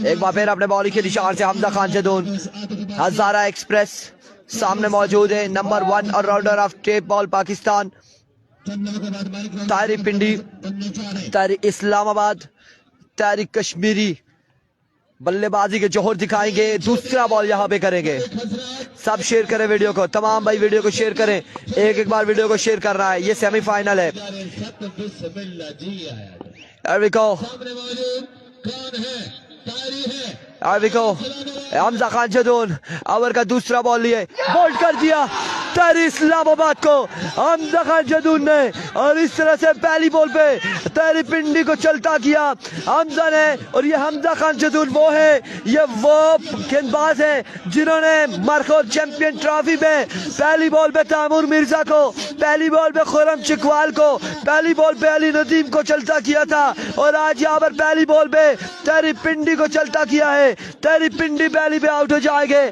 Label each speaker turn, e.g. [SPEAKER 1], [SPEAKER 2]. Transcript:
[SPEAKER 1] ایک بار پھر اپنے بالی کے نشان سے حمزہ خان جدون. ہزارہ ایکسپریس سامنے موجود ہے. نمبر 1 اور rounder of tape ball Pakistan. Tahir Pindi, Tahir Islamabad, Tahir Kashmiri بلے بازی کے جوہر دکھائیں گے. دوسرا بال یہاں پہ کریں گے. سب شیئر کریں ویڈیو کو, تمام بھائی ویڈیو کو شیئر کریں. ایک بار ویڈیو کو شیئر کر رہا ہے. یہ سیمی فائنل ہے. حمزہ خان جدون اوور کا دوسرا بال لیے, بولڈ کر دیا طاہر اسلام آباد کو حمزہ خان جدون نے, اور اس طرح سے پہلی بال پہ طاہر پنڈی کو چلتا کیا حمزہ نے. اور یہ حمزہ خان جدون وہ ہے, یہ وہ گیند باز ہے جنہوں نے مرکز چیمپئن ٹرافی میں پہلی بال پہ تیمور مرزا کو, پہلی بال پہ خرم چکوال کو, پہلی بال پہ علی ندیم کو چلتا کیا تھا, اور آج یہاں پر پہلی بال پہ طاہر پنڈی کو چلتا کیا ہے. طاہر پنڈی پہلی پہ آؤٹ ہو جائے گے.